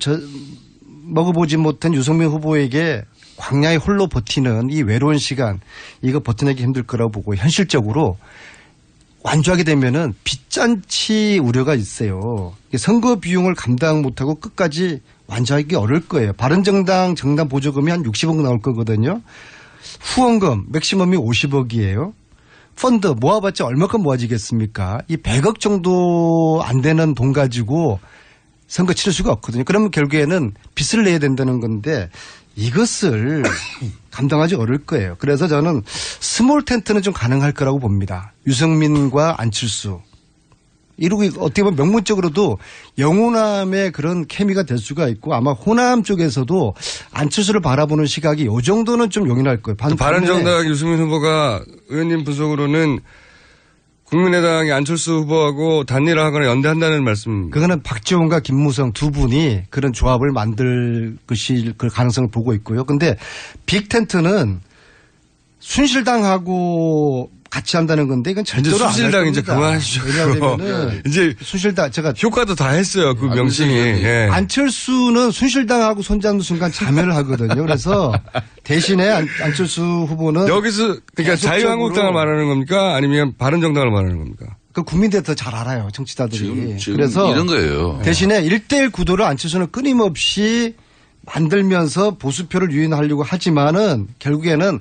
먹어보지 못한 유승민 후보에게 광야에 홀로 버티는 이 외로운 시간 이거 버텨내기 힘들 거라고 보고 현실적으로 완주하게 되면은 빚잔치 우려가 있어요. 선거 비용을 감당 못하고 끝까지 완주하기 어려울 거예요. 바른정당 정당 보조금이 한 60억 나올 거거든요. 후원금 맥시멈이 50억이에요. 펀드 모아봤자 얼마큼 모아지겠습니까? 이 100억 정도 안 되는 돈 가지고 선거 치를 수가 없거든요. 그러면 결국에는 빚을 내야 된다는 건데 이것을 감당하기 어려울 거예요. 그래서 저는 스몰 텐트는 좀 가능할 거라고 봅니다. 유승민과 안철수. 이러고 어떻게 보면 명문적으로도 영호남의 그런 케미가 될 수가 있고 아마 호남 쪽에서도 안철수를 바라보는 시각이 이 정도는 좀 용인할 거예요. 바른정당 유승민 후보가 의원님 분석으로는 국민의당이 안철수 후보하고 단일화하거나 연대한다는 말씀. 그거는 박지원과 김무성 두 분이 그런 조합을 만들 것일 그 가능성을 보고 있고요. 근데 빅텐트는 순실당하고 같이 한다는 건데 이건 절대로 안 할 겁니다. 순실당 이제 그만하시죠. 왜냐하면 이제 순실당 제가 효과도 다 했어요. 그 명칭이. 예. 안철수는 순실당하고 손잡는 순간 자멸을 하거든요. 그래서 대신에 안철수 후보는 여기서 그러니까 자유한국당을 말하는 겁니까? 아니면 바른정당을 말하는 겁니까? 그 국민들이 더 잘 알아요. 정치자들이. 지금 그래서 이런 거예요. 대신에 1대1 구도를 안철수는 끊임없이 만들면서 보수표를 유인하려고 하지만은 결국에는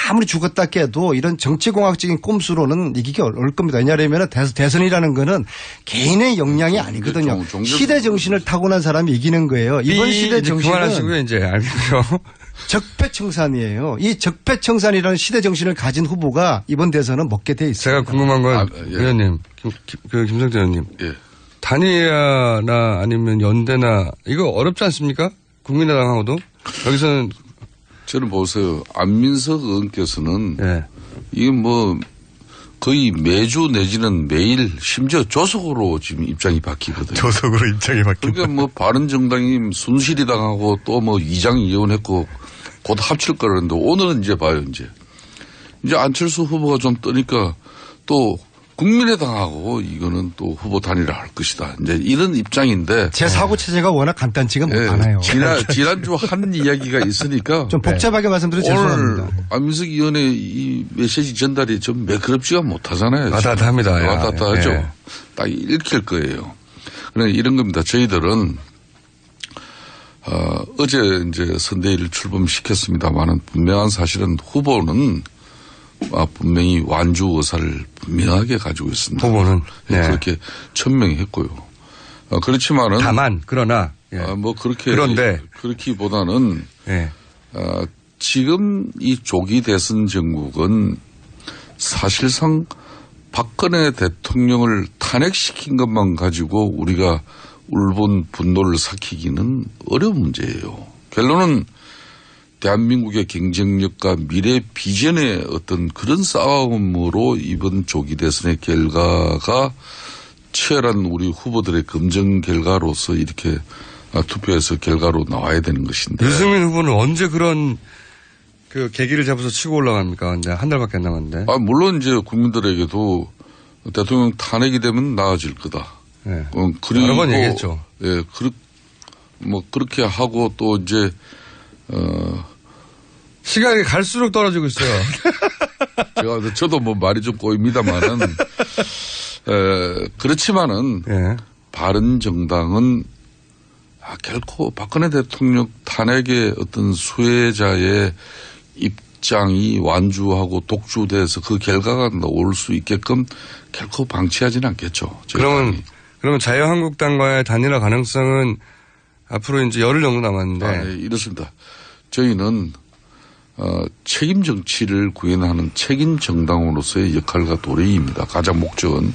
아무리 죽었다 깨도 이런 정치공학적인 꼼수로는 이기기 어려울 겁니다. 왜냐하면 대선이라는 거는 개인의 역량이 아니거든요. 시대 정신을 타고난 사람이 이기는 거예요. 이번 시대 정신은 그만하시고요. 이제 알겠죠. 적폐청산이에요. 이 적폐청산이라는 시대 정신을 가진 후보가 이번 대선은 먹게 돼 있어요. 제가 궁금한 건 의원님, 김성태 의원님. 예. 단일화나 아니면 연대나 이거 어렵지 않습니까? 국민의당하고도 여기서는 저는 보세요. 안민석 의원께서는 이게 뭐 거의 매주 내지는 매일 심지어 조속으로 지금 입장이 바뀌거든요. 조속으로 입장이 바뀌고. 그러니까 뭐 바른정당이 순실이당하고 또 뭐 이장 이혼했고 곧 합칠 거라는데 오늘은 이제 봐요 이제 안철수 후보가 좀 뜨니까 또 국민의당하고 이거는 또 후보 단일화 할 것이다. 이제 이런 입장인데. 제 사고 체제가 워낙 간단치가 않아요. 지난주 한 이야기가 있으니까. 좀 복잡하게 말씀드려 죄송합니다. 오늘 안민석 의원의 이 메시지 전달이 좀 매끄럽지가 못하잖아요. 와닿합니다. 와닿하죠. 예. 딱 읽힐 거예요. 그런데 이런 겁니다. 저희들은 어제 이제 선대위를 출범시켰습니다만은 분명한 사실은 후보는 분명히 완주 의사를 분명하게 가지고 있습니다. 후보는 그렇게 천명했고요. 그렇지만은 다만 그러나 뭐 그렇게 그런데 그렇기보다는 지금 이 조기 대선 정국은 사실상 박근혜 대통령을 탄핵시킨 것만 가지고 우리가 울분 분노를 삭히기는 어려운 문제예요. 결론은 대한민국의 경쟁력과 미래 비전의 어떤 그런 싸움으로 이번 조기 대선의 결과가 치열한 우리 후보들의 검증 결과로서 이렇게 투표에서 결과로 나와야 되는 것인데. 유승민 후보는 언제 그런 그 계기를 잡아서 치고 올라갑니까? 이제 한 달밖에 안 남았는데. 물론 이제 국민들에게도 대통령 탄핵이 되면 나아질 거다. 네. 그리고 여러 번 얘기했죠. 예, 그렇게 하고 또 이제 시간이 갈수록 떨어지고 있어요. 저도 뭐 말이 좀 꼬입니다만은 그렇지만은 바른정당은 결코 박근혜 대통령 탄핵의 어떤 수혜자의 입장이 완주하고 독주돼서 그 결과가 나올 수 있게끔 결코 방치하지는 않겠죠. 그러면 자유한국당과의 단일화 가능성은 앞으로 이제 열흘 정도 남았는데. 네, 이렇습니다. 저희는 책임 정치를 구현하는 책임 정당으로서의 역할과 도리입니다. 가장 목적은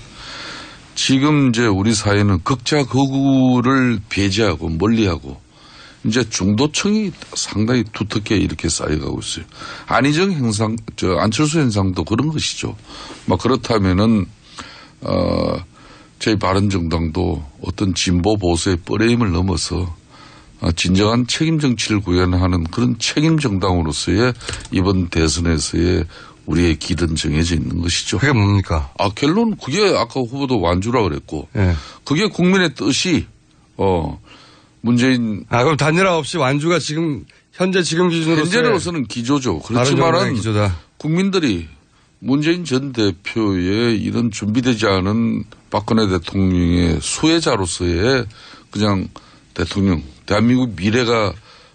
지금 이제 우리 사회는 극자 극우를 배제하고 멀리하고 이제 중도층이 상당히 두텁게 이렇게 쌓여가고 있어요. 안희정 현상, 안철수 현상도 그런 것이죠. 그렇다면은 저희 바른정당도 어떤 진보 보수의 뻘레임을 넘어서 진정한 책임 정치를 구현하는 그런 책임 정당으로서의 이번 대선에서의 우리의 길은 정해져 있는 것이죠. 그게 뭡니까? 결론 그게 아까 후보도 완주라 그랬고 그게 국민의 뜻이 문재인 그럼 단일화 없이 완주가 지금 현재로서는 기조죠. 그렇지만은 국민들이 문재인 전 대표의 이런 준비되지 않은 박근혜 대통령의 수혜자로서의 그냥 대통령, 대한민국 미래가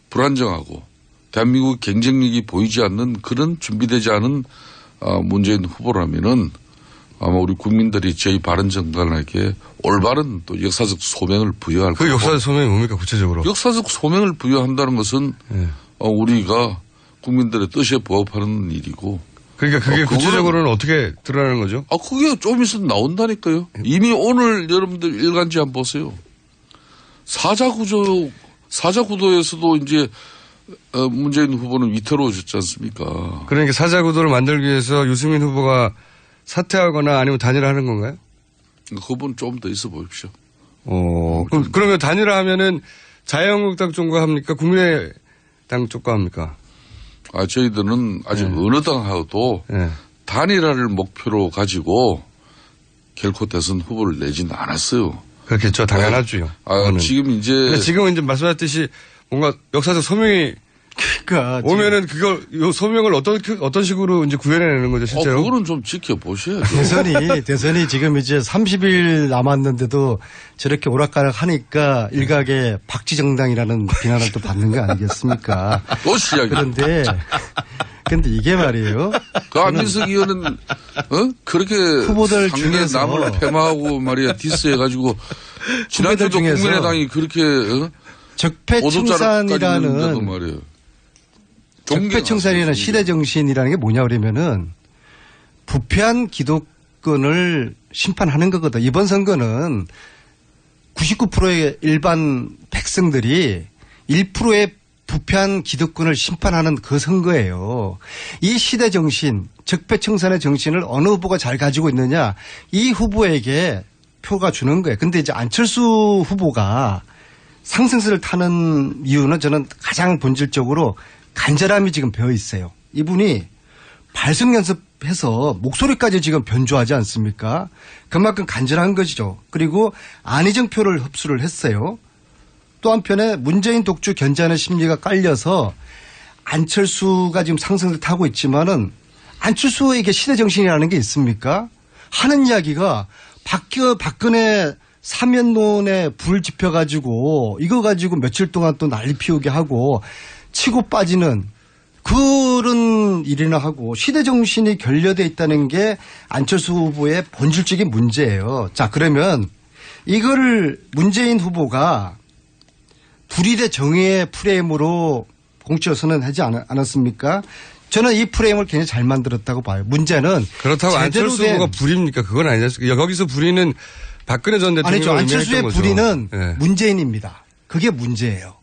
불안정하고 대한민국 경쟁력이 보이지 않는 그런 준비되지 않은 문재인 후보라면은 아마 우리 국민들이 저희 바른정당에게 올바른 또 역사적 소명을 부여할 거고. 그 역사적 소명이 뭡니까 구체적으로? 역사적 소명을 부여한다는 것은 우리가 국민들의 뜻에 부합하는 일이고. 그러니까 그게 구체적으로는 어떻게 드러나는 거죠? 그게 좀 있으면 나온다니까요. 이미 오늘 여러분들 일간지 한번 보세요. 사자구도에서도 이제 문재인 후보는 위태로워졌지 않습니까? 그러니까 사자구도를 만들기 위해서 유승민 후보가 사퇴하거나 아니면 단일화하는 건가요? 그분 좀 더 있어 보십시오. 그러면 단일화하면은 자유한국당 쪽과 합니까? 국민의당 쪽과 합니까? 저희들은 아직 어느 당하고도 단일화를 목표로 가지고 결코 대선 후보를 내지는 않았어요. 그렇겠죠. 당연하죠. 지금은 이제 말씀하셨듯이 뭔가 역사적 소명이 오면은 요 소명을 어떤 식으로 이제 구현해내는 거죠, 실제로? 그거는 좀 지켜보셔야죠. 대선이 지금 이제 30일 남았는데도 저렇게 오락가락 하니까 일각의 박쥐정당이라는 비난을 또 받는 거 아니겠습니까? 또 시작이야. 근데 이게 말이에요. 안민석 의원은 그렇게 후보들 상대 중에서 남을 폐마하고 말이야 디스해가지고 지난주도 국민의당이 그렇게 적폐청산이라는 시대 정신이라는 게 뭐냐 그러면은 부패한 기득권을 심판하는 거거든. 이번 선거는 99%의 일반 백성들이 1%의 부패한 기득권을 심판하는 그 선거예요. 이 시대 정신, 적폐청산의 정신을 어느 후보가 잘 가지고 있느냐, 이 후보에게 표가 주는 거예요. 근데 이제 안철수 후보가 상승세를 타는 이유는 저는 가장 본질적으로 간절함이 지금 배어 있어요. 이분이 발성 연습해서 목소리까지 지금 변조하지 않습니까? 그만큼 간절한 것이죠. 그리고 안희정 표를 흡수를 했어요. 또 한편에 문재인 독주 견제하는 심리가 깔려서 안철수가 지금 상승을 타고 있지만은 안철수에게 시대정신이라는 게 있습니까? 하는 이야기가 박근혜 사면론에 불 지펴가지고 이거 가지고 며칠 동안 또 난리 피우게 하고 치고 빠지는 그런 일이나 하고 시대정신이 결여되어 있다는 게 안철수 후보의 본질적인 문제예요. 자, 그러면 이거를 문재인 후보가 불의대 정의의 프레임으로 공치로 선언하지 않았습니까? 저는 이 프레임을 굉장히 잘 만들었다고 봐요. 문제는 그렇다고 안철수 후보가 불의입니까? 그건 아니지 않습니까? 거기서 불의는 박근혜 전 대통령이 아니죠. 안철수의 불의는 문재인입니다. 그게 문제예요.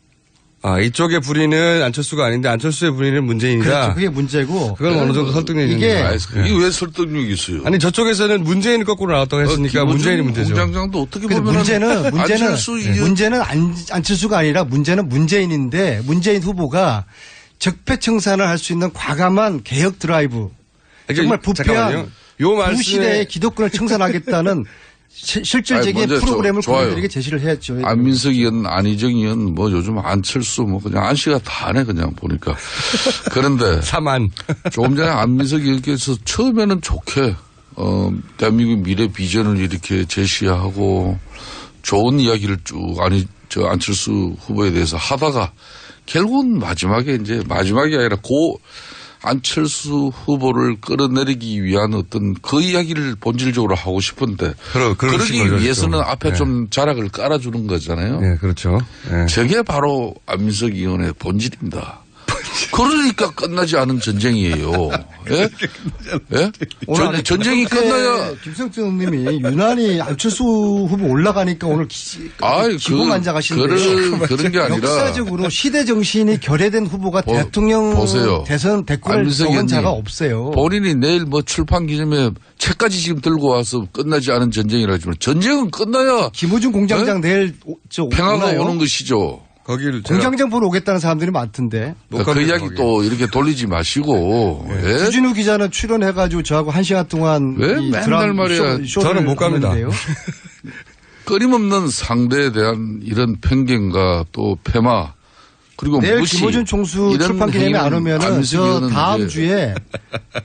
이쪽의 불의는 안철수가 아닌데 안철수의 불의는 문재인이다. 그렇죠. 그게 문제고. 그건 어느 정도 설득력이 있는 이게 왜 설득력이 있어요? 아니 저쪽에서는 문재인이 거꾸로 나왔다고 했으니까 문재인이 문제죠. 공장장도 어떻게 보면 문제는 안철수가 아니라 문제는 문재인인데 문재인 후보가 적폐청산을 할 수 있는 과감한 개혁 드라이브. 정말 부패한 그 시대의 기득권을 청산하겠다는 실질적인 프로그램을 국민들에게 제시를 해야죠. 안민석 의원, 안희정 의원, 뭐 요즘 안철수, 뭐 그냥 안씨가 다네 그냥 보니까. 그런데 사만 조금 전에 안민석 의원께서 처음에는 좋게 대한민국 미래 비전을 이렇게 제시하고 좋은 이야기를 쭉 안철수 후보에 대해서 하다가 결국은 마지막이 아니라 안철수 후보를 끌어내리기 위한 어떤 그 이야기를 본질적으로 하고 싶은데 그러기 위해서는 앞에 좀 자락을 깔아주는 거잖아요. 네, 그렇죠. 네. 저게 바로 안민석 의원의 본질입니다. 그러니까 끝나지 않은 전쟁이에요. 예? 예? 전쟁이 끝나야. 김성태 님이 유난히 안철수 후보 올라가니까 오늘 기고만장하시는데 그런 게 아니라 역사적으로 시대 정신이 결여된 후보가 대통령 보세요. 대선 대권을 쏘은 자가 없어요. 본인이 내일 뭐 출판 기념회 책까지 지금 들고 와서 끝나지 않은 전쟁이라 하지만 전쟁은 끝나야 김우중 공장장 내일 평화가 오는 것이죠. 거기를 공장장 보러 오겠다는 사람들이 많던데. 그 이야기 또 이렇게 돌리지 마시고. 네. 예? 주진우 기자는 출연해가지고 저하고 1시간 동안 왜 맨날 말이야. 저는 못 갑니다. 끊임없는 상대에 대한 이런 편견과 또 폐마 그리고 내일 무시. 김어준 총수 출판 기념회 안 오면은 저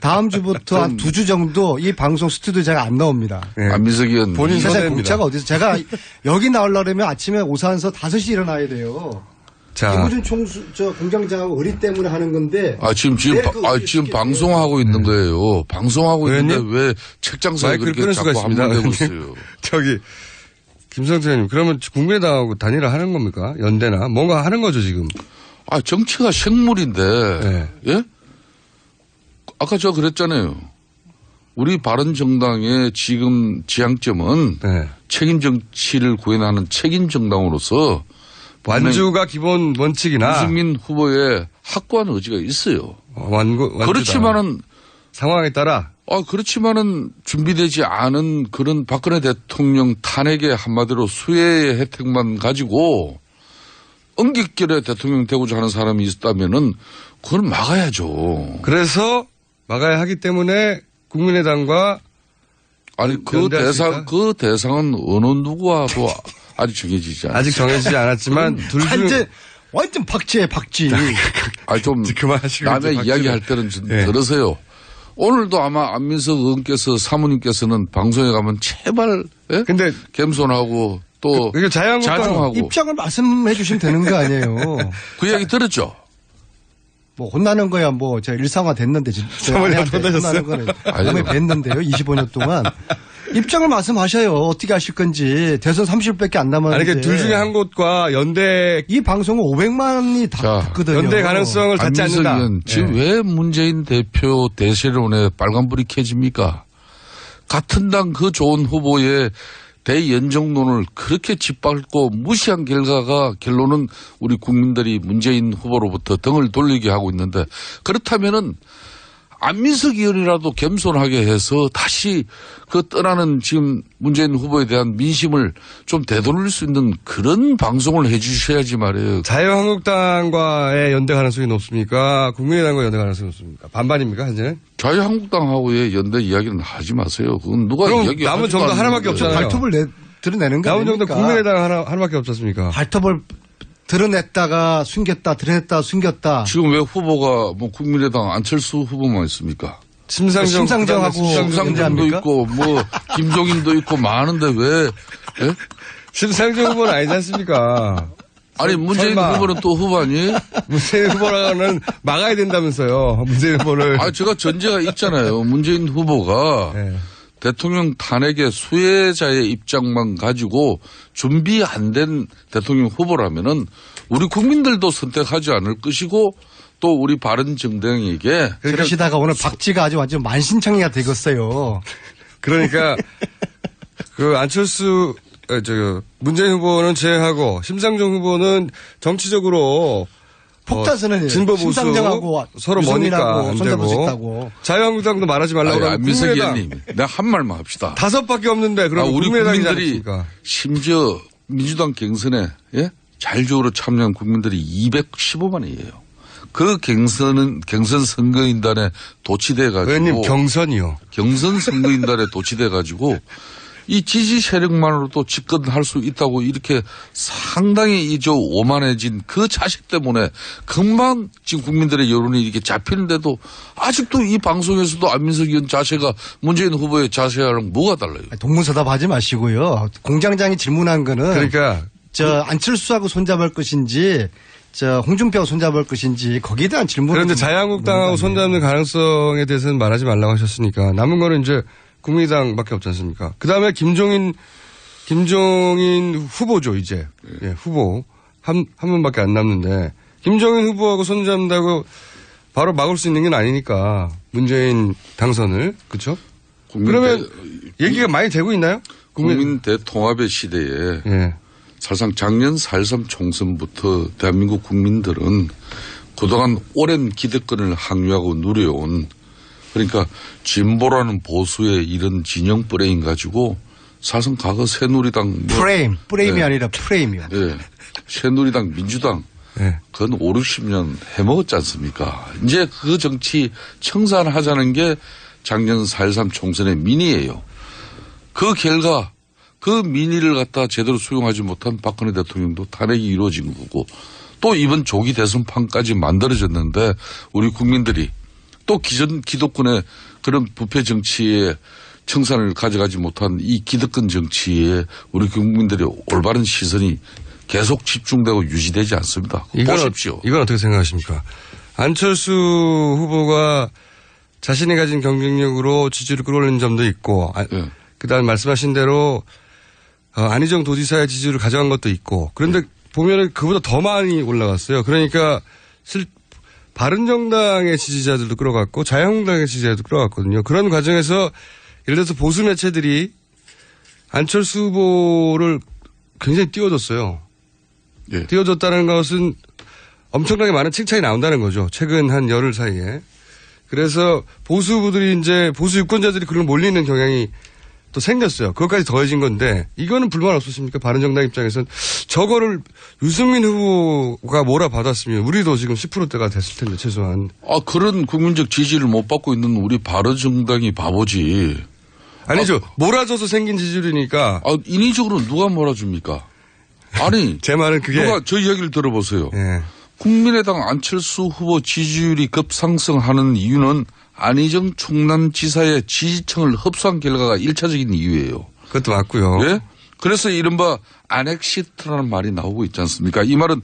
다음 주부터 한 2주 정도 이 방송 스튜디오 제가 안 나옵니다. 네. 안민석 의원 본인 세상 공짜가 어디서 제가 여기 나오려면 아침에 오산서 5시 일어나야 돼요. 자. 김어준 총수 저 공장장하고 의리 때문에 하는 건데. 지금 방송하고 있는 거예요. 방송하고 있는데 왜 책장상에 그렇게 자꾸 함몰되고 있어요. 김성태 의원님, 그러면 국민의당하고 단일화 하는 겁니까? 연대나 뭔가 하는 거죠 지금? 정치가 생물인데, 예? 아까 저 그랬잖아요. 우리 바른정당의 지금 지향점은 책임 정치를 구현하는 책임 정당으로서 완주가 기본 원칙이나 유승민 후보의 확고한 의지가 있어요. 그렇지만은 상황에 따라. 그렇지만은 준비되지 않은 그런 박근혜 대통령 탄핵의 한마디로 수혜의 혜택만 가지고 엉깃결에 대통령 되고자 하는 사람이 있다면은 그걸 그래서 막아야 하기 때문에 국민의당과 그 대상은 어느 누구와도 아직 정해지지 않았어요. 아직 정해지지 않았지만 완전 박쥐에 박쥐. 좀 남의 이야기할 때는 좀 들으세요. 오늘도 아마 안민석 의원께서 사모님께서는 방송에 가면 제발 근데 겸손하고 또 자중하고 입장을 말씀해 주시면 되는 거 아니에요. 그 이야기 들었죠. 뭐 혼나는 거야 뭐 제가 일상화 됐는데 혼나는 거는 몸에 뵀는데요. 25년 동안. 입장을 말씀하셔요. 어떻게 하실 건지. 대선 30일밖에 안 남았는데. 둘 중에 한 곳과 연대. 이 방송은 500만이 다 듣거든요. 연대 가능성을 갖지 않는다. 지금 왜 문재인 대표 대세론에 빨간불이 켜집니까? 같은 당 그 좋은 후보의 대연정론을 그렇게 짓밟고 무시한 결론은 우리 국민들이 문재인 후보로부터 등을 돌리게 하고 있는데 그렇다면은 안민석 의원이라도 겸손하게 해서 다시 그 떠나는 지금 문재인 후보에 대한 민심을 좀 되돌릴 수 있는 그런 방송을 해 주셔야지 말이에요. 자유한국당과의 연대 가능성이 높습니까? 국민의당과 연대 가능성이 높습니까? 반반입니까, 현재는? 자유한국당하고의 연대 이야기는 하지 마세요. 그건 누가 이야기 남은 정도 하나밖에 없잖아요. 발톱을 드러내는 거 남은 정도 국민의당 하나밖에 없었습니까? 발톱을 드러냈다가 숨겼다, 드러냈다, 숨겼다. 지금 왜 후보가 뭐 국민의당 안철수 후보만 있습니까? 심상정하고 심상정도 있고 뭐 김종인도 있고 많은데 왜? 예? 심상정 후보는 아니지 않습니까? 아니 문재인 후보는 또 후보 아니에요? 문재인 후보라는 막아야 된다면서요. 문재인 후보를. 제가 전제가 있잖아요. 문재인 후보가 대통령 탄핵의 수혜자의 입장만 가지고 준비 안 된 대통령 후보라면은 우리 국민들도 선택하지 않을 것이고 또 우리 바른정당에게 그러시다가 오늘 박쥐가 아주 완전 만신창이가 되겠어요. 그러니까 안철수 문재인 후보는 제외하고 심상정 후보는 정치적으로 폭탄선언이에요. 진보 보수 서로 머니까 안 되고 자유한국당도 말하지 말라고 하면 안민석 의원님 내가 한 말만 합시다. 5밖에 없는데 그럼 우리 국민들이 심지어 민주당 경선에 자율적으로 참여한 국민들이 215만이에요. 그 경선 선거인단에 도취돼가지고. 의원님 경선이요. 경선 선거인단에 도취돼가지고 이 지지 세력만으로도 집권할 수 있다고 이렇게 상당히 오만해진 그 자식 때문에 금방 지금 국민들의 여론이 이렇게 잡히는데도 아직도 이 방송에서도 안민석 의원 자세가 문재인 후보의 자세랑 뭐가 달라요? 동문서답하지 마시고요. 공장장이 질문한 거는 그러니까 안철수하고 손잡을 것인지 홍준표하고 손잡을 것인지 거기에 대한 질문을. 그런데 자유한국당하고 손잡는 가능성에 대해서는 말하지 말라고 하셨으니까 남은 거는 이제 국민의당밖에 없지 않습니까? 그 다음에 김종인 후보죠, 이제. 예, 후보. 한 분밖에 안 남는데, 김종인 후보하고 손잡는다고 바로 막을 수 있는 건 아니니까, 문재인 당선을. 그쵸? 그러면 얘기가 많이 되고 있나요? 국민 대통합의 시대에. 예. 사실상 작년 4.13 총선부터 대한민국 국민들은 그동안 오랜 기득권을 항유하고 누려온 그러니까 진보라는 보수의 이런 진영 프레임 가지고 사실상 과거 새누리당 프레임이 네. 아니라 프레임이요. 네. 새누리당 민주당 네. 그건 5, 60년 해먹었지 않습니까? 이제 그 정치 청산하자는 게 작년 4.13 총선의 민의예요. 그 결과 그 민의를 갖다 제대로 수용하지 못한 박근혜 대통령도 탄핵이 이루어진 거고 또 이번 조기 대선판까지 만들어졌는데 우리 국민들이 또 기득권의 그런 부패 정치에 청산을 가져가지 못한 이 기득권 정치에 우리 국민들의 올바른 시선이 계속 집중되고 유지되지 않습니다. 보십시오. 이건 어떻게 생각하십니까? 안철수 후보가 자신이 가진 경쟁력으로 지지를 끌어올리는 점도 있고 네. 그다음에 말씀하신 대로 안희정 도지사의 지지를 가져간 것도 있고 그런데 보면은 그보다 더 많이 올라갔어요. 그러니까 바른정당의 지지자들도 끌어갔고 자유한국당의 지지자들도 끌어갔거든요. 그런 과정에서 예를 들어서 보수 매체들이 안철수 후보를 굉장히 띄워줬어요. 예. 띄워줬다는 것은 엄청나게 많은 칭찬이 나온다는 거죠. 최근 한 열흘 사이에. 그래서 보수 후보들이 이제 보수 유권자들이 그걸 몰리는 경향이 또 생겼어요. 그것까지 더해진 건데 이거는 불만 없었습니까? 바른정당 입장에서는 저거를 유승민 후보가 몰아받았으면 우리도 지금 10%대가 됐을 텐데 최소한. 그런 국민적 지지를 못 받고 있는 우리 바른정당이 바보지. 아니죠. 몰아줘서 생긴 지지율이니까. 인위적으로 누가 몰아줍니까? 아니. 제 말은 그게. 누가 저 이야기를 들어보세요. 예. 국민의당 안철수 후보 지지율이 급상승하는 이유는 안희정 충남지사의 지지층을 흡수한 결과가 1차적인 이유예요. 그것도 맞고요. 예? 그래서 이른바 안엑시트라는 말이 나오고 있지 않습니까? 이 말은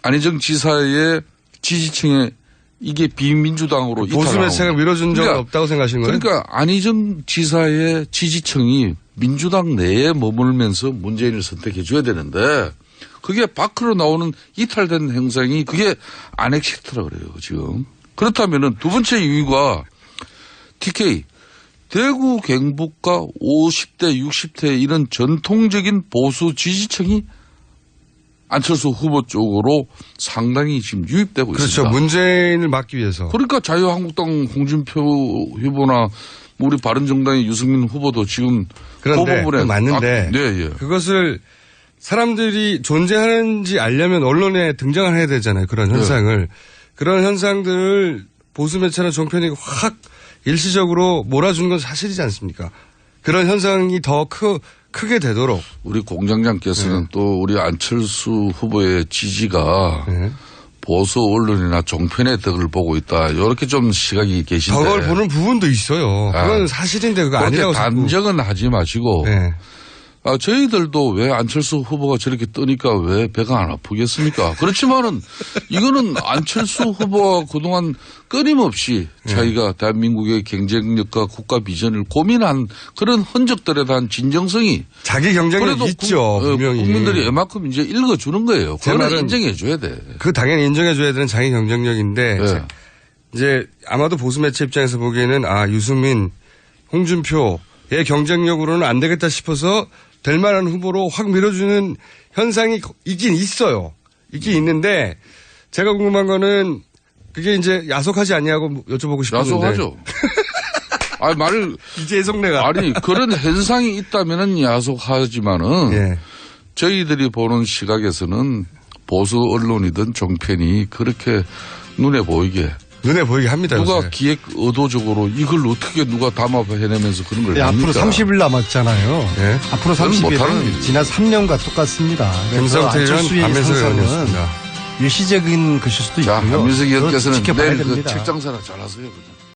안희정 지사의 지지층에 이게 비민주당으로 보수 매체가 밀어준 적은 없다고 생각하시는 거예요? 그러니까 안희정 지사의 지지층이 민주당 내에 머물면서 문재인을 선택해 줘야 되는데 그게 밖으로 나오는 이탈된 행상이 그게 안엑시트라 그래요 지금. 그렇다면은 두 번째 이유가 TK 대구 경북과 50대 60대 이런 전통적인 보수 지지층이 안철수 후보 쪽으로 상당히 지금 유입되고 그렇죠. 있습니다. 그렇죠. 문재인을 막기 위해서. 그러니까 자유한국당 홍준표 후보나 우리 바른정당의 유승민 후보도 지금 그런데 그 맞는데 네. 그것을 사람들이 존재하는지 알려면 언론에 등장을 해야 되잖아요. 그런 현상을. 네. 그런 현상들을 보수 매체나 종편이 확 일시적으로 몰아주는 건 사실이지 않습니까? 그런 현상이 더 크게 되도록. 우리 공장장께서는 네. 또 우리 안철수 후보의 지지가 네. 보수 언론이나 종편의 덕을 보고 있다. 이렇게 좀 시각이 계신데. 덕을 보는 부분도 있어요. 그건 사실인데 그거 아니라고. 단정은 하지 마시고. 네. 저희들도 왜 안철수 후보가 저렇게 뜨니까 왜 배가 안 아프겠습니까? 그렇지만은 이거는 안철수 후보가 그동안 끊임없이 자기가 대한민국의 경쟁력과 국가 비전을 고민한 그런 흔적들에 대한 진정성이 자기 경쟁력이 있죠. 분명히. 국민들이 이만큼 이제 읽어주는 거예요. 그거는 인정해줘야 돼. 그 당연히 인정해줘야 되는 자기 경쟁력인데 네. 이제 아마도 보수 매체 입장에서 보기에는 유승민, 홍준표의 경쟁력으로는 안 되겠다 싶어서 될 만한 후보로 확 밀어주는 현상이 있긴 있어요. 있긴 있는데 제가 궁금한 거는 그게 이제 야속하지 않냐고 여쭤보고 싶은데. 야속하죠. 말을 이제 속내가 아니 그런 현상이 있다면은 야속하지만은 예. 저희들이 보는 시각에서는 보수 언론이든 종편이 그렇게 눈에 보이게 합니다. 누가 요새. 기획 의도적으로 이걸 어떻게 누가 담합해내면서 그런 걸 합니까? 앞으로 30일 남았잖아요. 네. 앞으로 그건 못하는 30일은 일이죠. 지난 3년과 똑같습니다. 김성태 의원 안철수의 밤에서 상승은 의원이었습니다. 일시적인 것일 수도 자, 있고요. 한민석 그거 의원께서는 지켜봐야 내일 그 됩니다. 책장사나 잘하세요. 그냥.